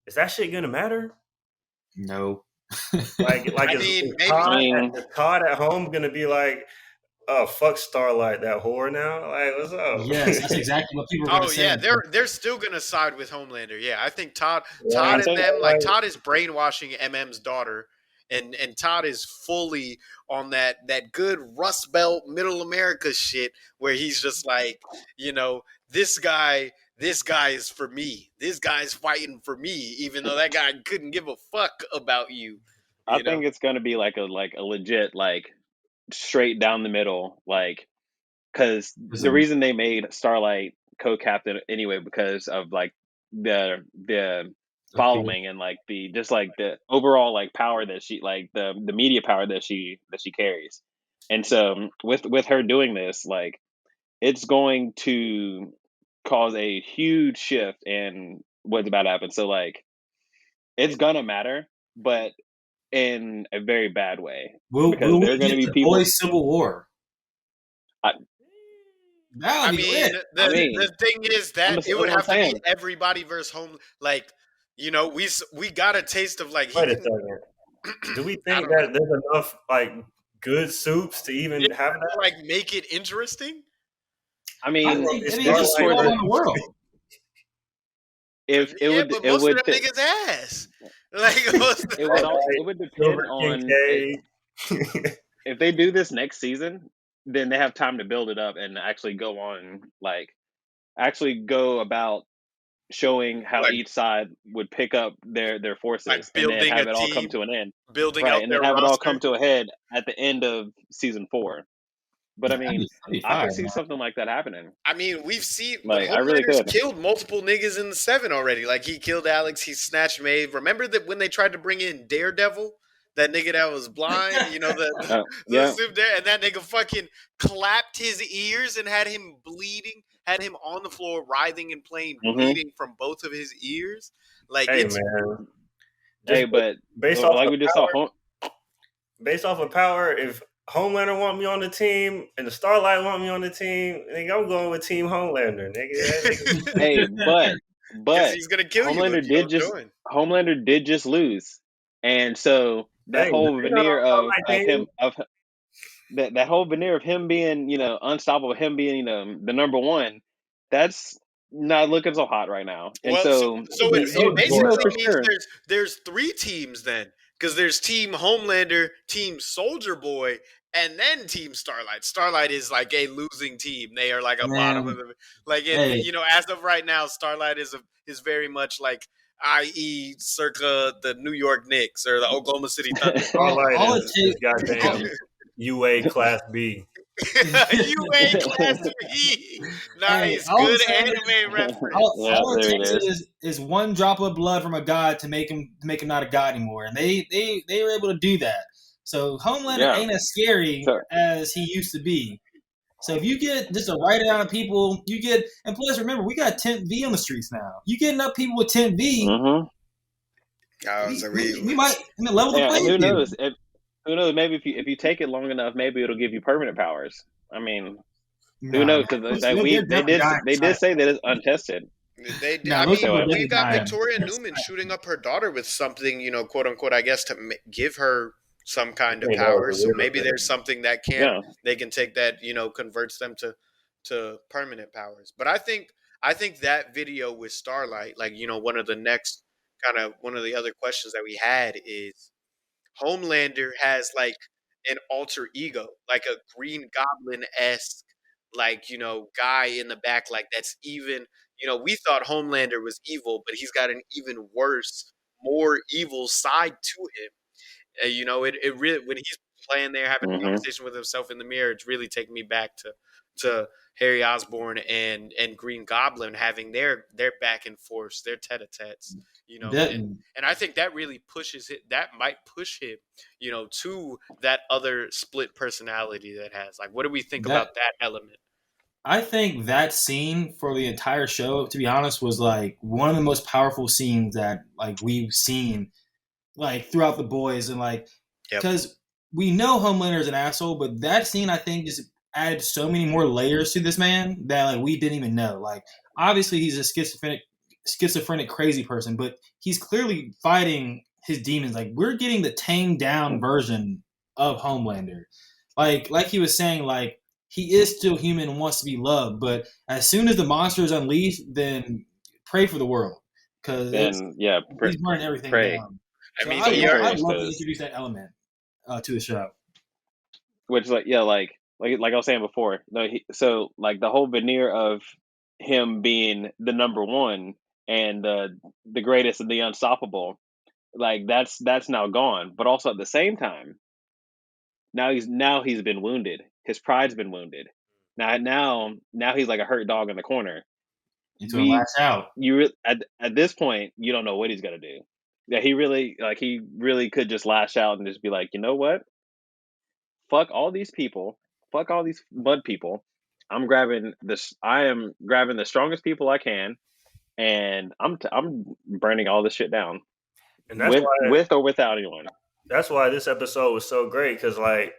Is that shit gonna matter? No. Is Todd at home gonna be like, oh, fuck Starlight, that whore now. Like, what's up? Yes, that's exactly what people are going to say. They're still gonna side with Homelander. Yeah, I think Todd Yeah, and think, them, like Todd is brainwashing MM's daughter, and Todd is fully on that good Rust Belt Middle America shit where he's just like, this guy is for me. This guy's fighting for me, even though that guy couldn't give a fuck about you. I think it's gonna be like a legit straight down the middle, because the reason they made Starlight co-captain anyway, because of the following and the overall power that she the media power that she carries. And so with her doing this, it's going to cause a huge shift in what's about to happen. So it's gonna matter, but in a very bad way. Will because we there are going to get be the people. boys' Civil War? I mean, the thing is that it would have to be everybody versus home. We got a taste of Wait a second. Do we think that there's enough good soups to even have that? Make it interesting? I mean, just all around the world. If it would, but it most would of them niggas ass. It would depend on if they do this next season. Then they have time to build it up and actually go on, go about showing how each side would pick up their forces, and then have it all come to an end. Building out and then have it all come to a head at the end of season 4. But I mean, I can see something like that happening. I mean, we've seen I really could. Killed multiple niggas in the 7 already. He killed Alex, he snatched Maeve. Remember that when they tried to bring in Daredevil, that nigga that was blind, the soup there, and that nigga fucking clapped his ears and had him bleeding, had him on the floor writhing in pain, bleeding from both of his ears. Man. But based off of power, if Homelander want me on the team and the Starlight want me on the team, nigga, I'm going with Team Homelander, nigga. but he's gonna kill Homelander did just lose, and so that whole veneer that whole veneer of him being unstoppable, him being the number one, that's not looking so hot right now. And so it basically means there's 3 teams then, because there's Team Homelander, Team Soldier Boy, and then Team Starlight. Starlight is a losing team. They are a bottom of the as of right now, Starlight is very much i.e. circa the New York Knicks or the Oklahoma City Thunder. Starlight is goddamn UA Class B. UA Class B. Nice, good anime reference. All it takes is one drop of blood from a god to make him not a god anymore, and they were able to do that. So Homelander ain't as scary as he used to be. So if you get just a right amount of people, and plus remember, we got 10V on the streets now. You get enough people with 10V, we might level the playing field. Who knows? Who knows? Maybe if you take it long enough, maybe it'll give you permanent powers. I mean, who knows? Because they did say that it's untested. They did. We got Victoria Newman shooting up her daughter with something, quote unquote, I guess, to give her some kind of power. So maybe there's something that they can take that converts them to permanent powers. But I think that video with Starlight, one of the other questions that we had is Homelander has an alter ego, a Green Goblin-esque guy in the back, that's even we thought Homelander was evil, but he's got an even worse, more evil side to him. It really, when he's playing there, having a conversation with himself in the mirror, it's really taking me back to Harry Osborn and Green Goblin having their back and forth, their tete-a-tetes, and I think that really pushes it. That might push him, to that other split personality that has. What do we think about that element? I think that scene for the entire show, to be honest, was one of the most powerful scenes that we've seen throughout the boys, and because we know Homelander's an asshole, but that scene I think just added so many more layers to this man that we didn't even know. Obviously he's a schizophrenic crazy person, but he's clearly fighting his demons. We're getting the tamed down version of Homelander. Like he was saying, he is still human and wants to be loved. But as soon as the monster is unleashed, then pray for the world because he's burning everything down. I So mean, I'd love to introduce that element to the show. Which like I was saying before, so like the whole veneer of him being the number one and the greatest and the unstoppable, like that's now gone. But also at the same time, now he's been wounded. His pride's been wounded. Now he's like a hurt dog in the corner. He's gonna lash out. At this point, you don't know what he's gonna do. Yeah, he really could just lash out and just be like, you know what? Fuck all these people. Fuck all these mud people. I'm grabbing this. I am grabbing the strongest people I can, and I'm burning all this shit down. And that's with or without anyone. That's why this episode was so great because like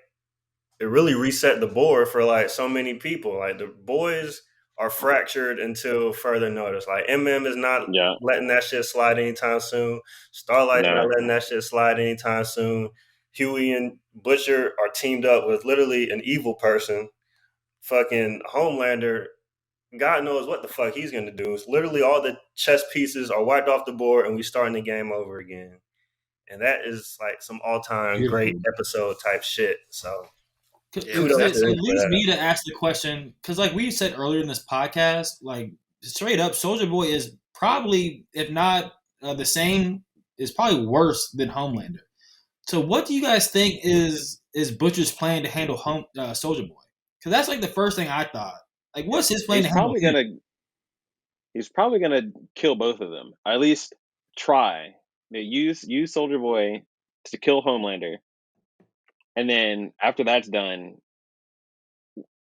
it really reset the board for like so many people. Like the boys are fractured until further notice. Like MM is not letting that shit slide anytime soon. Starlight's not letting that shit slide anytime soon. Huey and Butcher are teamed up with literally an evil person. Fucking Homelander, God knows what the fuck he's going to do. It's literally all the chess pieces are wiped off the board and we starting the game over again. And that is like some all-time great episode type shit. So it leads me to ask the question, because like we said earlier in this podcast, like straight up, Soulja Boy is probably, if not the same, is probably worse than Homelander. So what do you guys think is Butcher's plan to handle Soulja Boy? Because that's like the first thing I thought. Like, what's his plan to handle him? He's probably gonna kill both of them. Or at least try. Use Soulja Boy to kill Homelander, and then after that's done,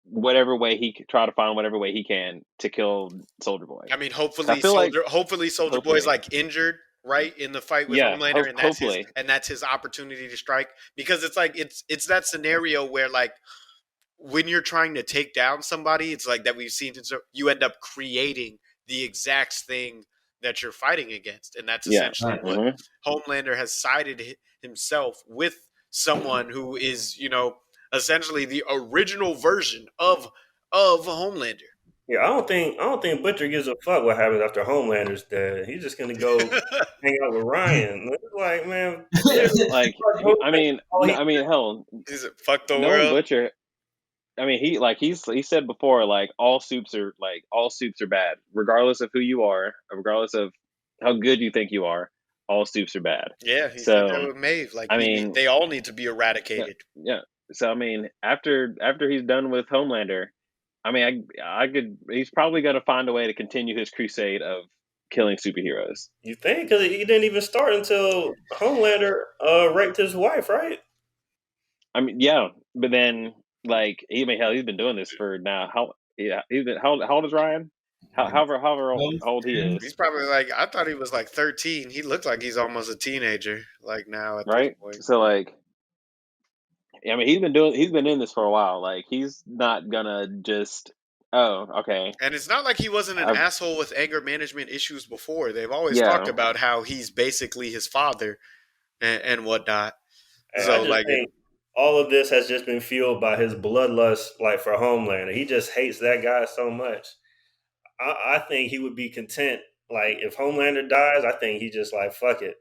whatever way he can to kill Soulja Boy. I mean, hopefully Soulja Boy's like injured. Right in the fight with Homelander, and that's his opportunity to strike, because it's like it's that scenario where like when you're trying to take down somebody, it's like that we've seen, you end up creating the exact thing that you're fighting against, and that's essentially what Homelander has sided himself with someone who is, you know, essentially the original version of Homelander. Yeah, I don't think Butcher gives a fuck what happens after Homelander's dead. He's just gonna go hang out with Ryan. Like, man, like I mean, hell, he's a fuck the world. Butcher. I mean, he said before, like all soups are bad, regardless of who you are, regardless of how good you think you are. All soups are bad. Yeah, he said that with Maeve. Like, I mean, they all need to be eradicated. Yeah. So I mean, after he's done with Homelander, I mean, he's probably going to find a way to continue his crusade of killing superheroes. You think? Because he didn't even start until Homelander raped his wife, right? I mean, yeah, but then like he's been doing this for now. How old is Ryan? However old he is. He's probably like, I thought he was like 13. He looked like he's almost a teenager, like now at right. This point. So like, I mean, he's been in this for a while. Like, he's not gonna just, okay. And it's not like he wasn't an asshole with anger management issues before. They've always talked about how he's basically his father and whatnot. So like, all of this has just been fueled by his bloodlust, like for Homelander. He just hates that guy so much. I think he would be content. Like, if Homelander dies, I think he just like, fuck it.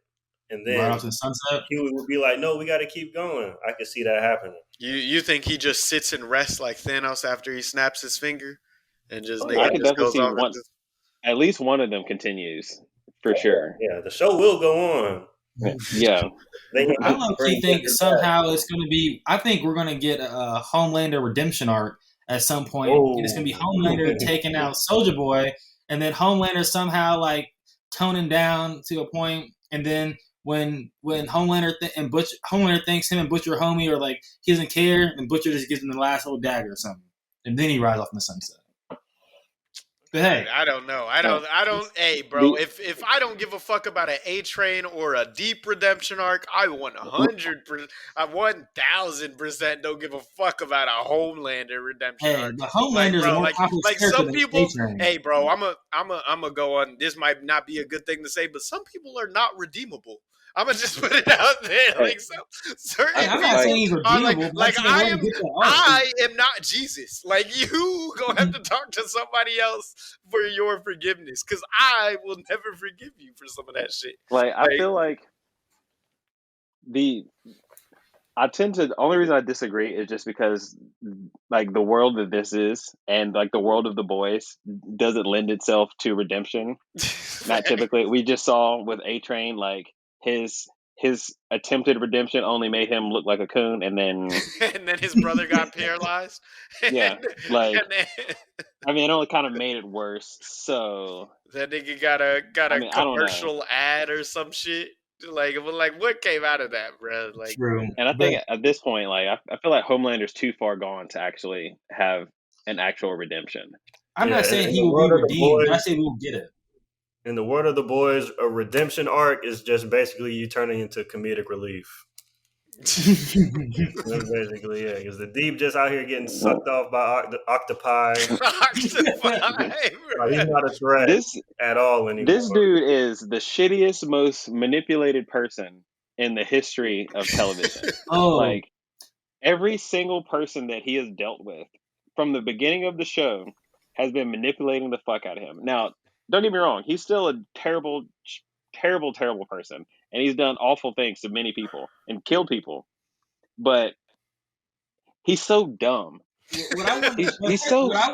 And then right off the sunset, Huey would be like, no, we got to keep going. I could see that happening. You think he just sits and rests like Thanos after he snaps his finger and just I could definitely see at least one of them continues for sure. Yeah, the show will go on. Yeah. I low-key think somehow it's going to be, I think we're going to get a Homelander redemption arc at some point. And it's going to be Homelander taking out Soulja Boy, and then Homelander somehow like toning down to a point, and then when Homelander Homelander thinks him and Butcher are homie, or like he doesn't care, and Butcher just gives him the last little dagger or something, and then he rides off in the sunset. But hey, I don't know. I don't. Hey, bro, if I don't give a fuck about an A Train or a deep redemption arc, I 1000% don't give a fuck about a Homelander redemption arc. The Homelander's more popular like some people. A-Train. Hey, bro, I'm a go on. This might not be a good thing to say, but some people are not redeemable. I'm gonna just put it out there. Like certain I'm not saying he's people are redeemable, but I am not Jesus. Like you gonna have to talk to somebody else for your forgiveness, because I will never forgive you for some of that shit. Like I feel like the only reason I disagree is just because like the world that this is and like the world of the boys doesn't lend itself to redemption. Not typically. We just saw with A-Train, like his attempted redemption only made him look like a coon, and then his brother got paralyzed. Yeah, like then, I mean, it only kind of made it worse. So that nigga got a I mean, I don't know. commercial ad or some shit. Like what came out of that, bro? Like, True. And I think at this point, like I feel like Homelander's too far gone to actually have an actual redemption. I'm not saying he will be redeemed, but I say we'll get it. In the word of the boys, a redemption arc is just basically you turning into comedic relief. That's basically it. Because the Deep just out here getting sucked off by octopi. He's not a threat at all anymore. This dude is the shittiest, most manipulated person in the history of television. Like every single person that he has dealt with from the beginning of the show has been manipulating the fuck out of him. Now, don't get me wrong, he's still a terrible, terrible, terrible person, and he's done awful things to many people and killed people. But he's so dumb. What I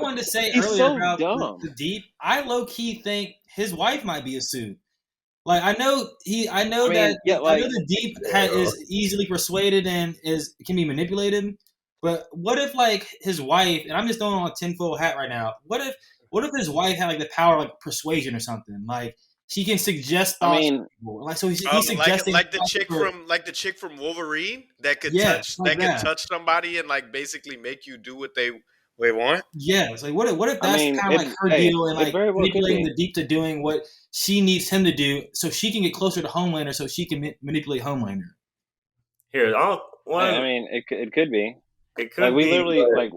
wanted to say earlier about the Deep, I low key think his wife might be a suit. Like I know the Deep is easily persuaded and can be manipulated. But what if like his wife, and I'm just throwing on a tinfoil hat right now. What if his wife had like the power of like persuasion or something? Like she can suggest thoughts. Like so he's suggesting like the chick from Wolverine that could touch somebody and like basically make you do what they want. Yeah, it's like what if that's kind of like her deal and like manipulating the Deep to doing what she needs him to do so she can get closer to Homelander so she can manipulate Homelander. Here, I mean, it could be. It could be. We literally like.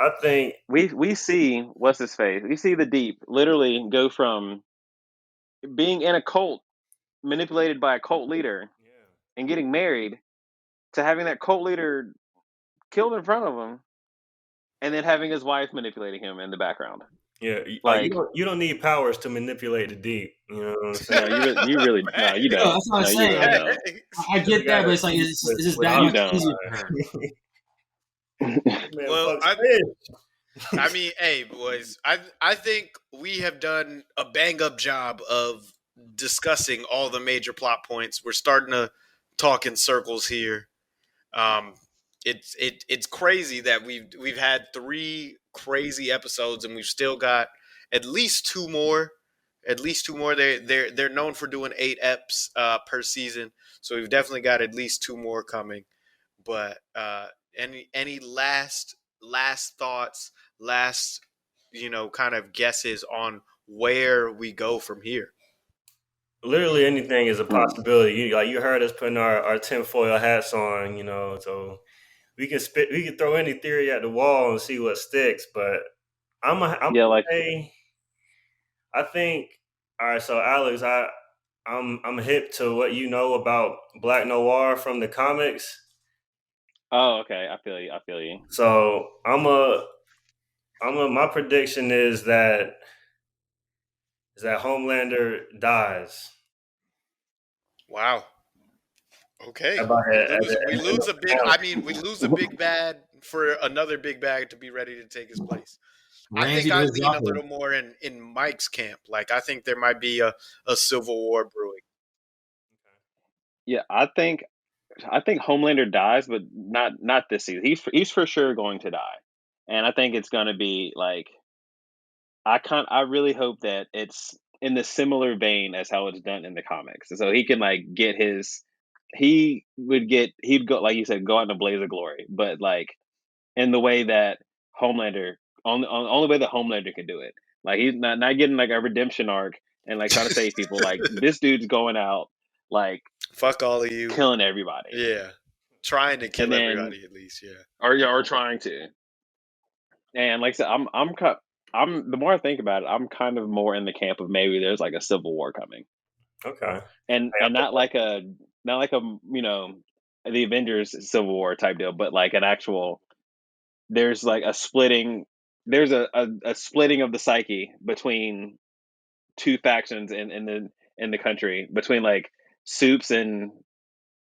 I think we see what's his face. We see the Deep literally go from being in a cult, manipulated by a cult leader, and getting married, to having that cult leader killed in front of him, and then having his wife manipulating him in the background. Yeah, like you don't need powers to manipulate the Deep. You know what I'm saying? No, you really no, you don't. No, that's what I'm saying. I get that, but it's like it's just that much easier for her. Well, I mean, hey boys, I think we have done a bang up job of discussing all the major plot points. We're starting to talk in circles here. It's crazy that we've had 3 crazy episodes and we've still got at least 2 more. They're known for doing 8 eps per season, so we've definitely got at least 2 more coming. But any last thoughts, kind of guesses on where we go from here? Literally anything is a possibility. You heard us putting our tinfoil hats on, so we can throw any theory at the wall and see what sticks. But I think, all right. So Alex, I'm hip to what you know about Black Noir from the comics. Oh, okay. I feel you. So my prediction is that Homelander dies. Wow. Okay. We lose a big bad for another big bad to be ready to take his place. I think I lean a little more in Mike's camp. Like I think there might be a civil war brewing. Yeah, I think Homelander dies, but not this season. He's for sure going to die, and I think it's going to be like I really hope that it's in the similar vein as how it's done in the comics, so he can like get his. He'd go like you said, go out in a blaze of glory, but like in the way that Homelander only way that Homelander can do it. Like he's not getting like a redemption arc and like trying to save people. Like this dude's going out like fuck all of you, killing everybody. Yeah, trying to kill everybody at least. Yeah, or trying to. And like I said, I'm the more I think about it, I'm kind of more in the camp of maybe there's like a civil war coming. Okay. and not like a the Avengers Civil War type deal, but like an actual. There's like a splitting. There's a splitting of the psyche between two factions in the country, between like soups and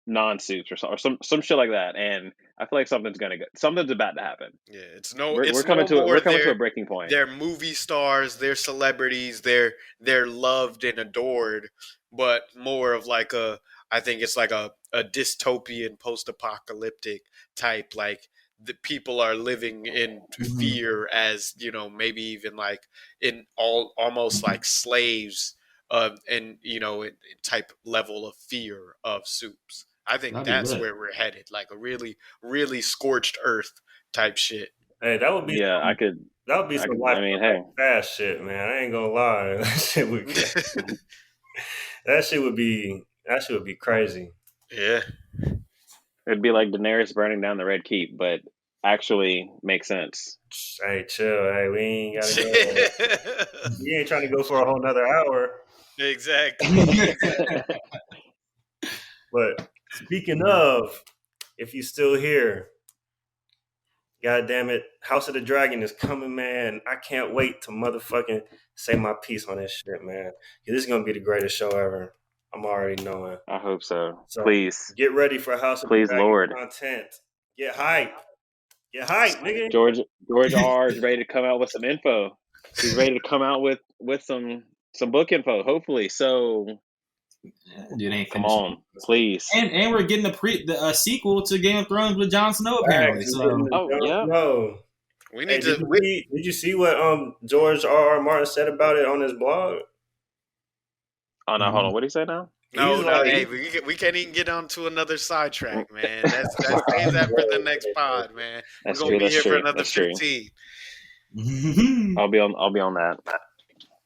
non-soups or some shit like that, and I feel like something's about to happen. Yeah, We're coming to a breaking point. They're movie stars, they're celebrities, they're loved and adored, but more of like I think it's like a dystopian post-apocalyptic type, like the people are living in fear as, maybe even like in almost like slaves, and type level of fear of soups. I think That'd be that's lit. where we're headed, like a really, really scorched earth type shit. Hey, that would be Yeah, I could. that would be some life Hey, fast shit, man. I ain't gonna lie. That shit would be crazy. Yeah. it'd be like Daenerys burning down the Red Keep, but actually makes sense. Hey, chill. Hey, we ain't gotta go. We ain't trying to go for a whole nother hour. Exactly. But speaking of, if you still here, God damn it, House of the Dragon is coming, man. I can't wait to motherfucking say my piece on this shit, man. This is gonna be the greatest show ever. I'm already knowing. I hope so. So Please, get ready for House of please, the Dragon Lord. content. Get hype. Get hype, nigga. George R is ready to come out with some info. He's ready to come out with some book info, hopefully. So Dude, ain't come finished. on, please. And we're getting a sequel to Game of Thrones with Jon Snow apparently. So No. We need Did you see what George R. Martin said about it on his blog? Oh no, hold on. What did he say now? No, like- hey, we can't even get on to another sidetrack, man. That's save that for the next pod, man. That's We're gonna true. be here for True. another That's true. 15. I'll be on that.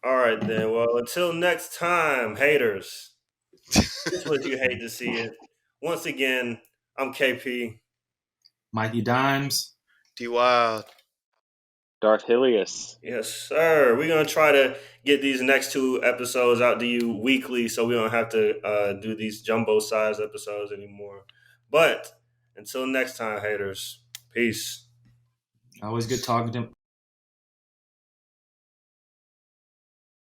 All right, then. Well, until next time, haters. This was You Hate to See It. Once again, I'm KP. Mikey Dimes. D Wild. Darth Hilius. Yes, sir. We're going to try to get these next 2 episodes out to you weekly so we don't have to do these jumbo-sized episodes anymore. But until next time, haters, peace. Always good talking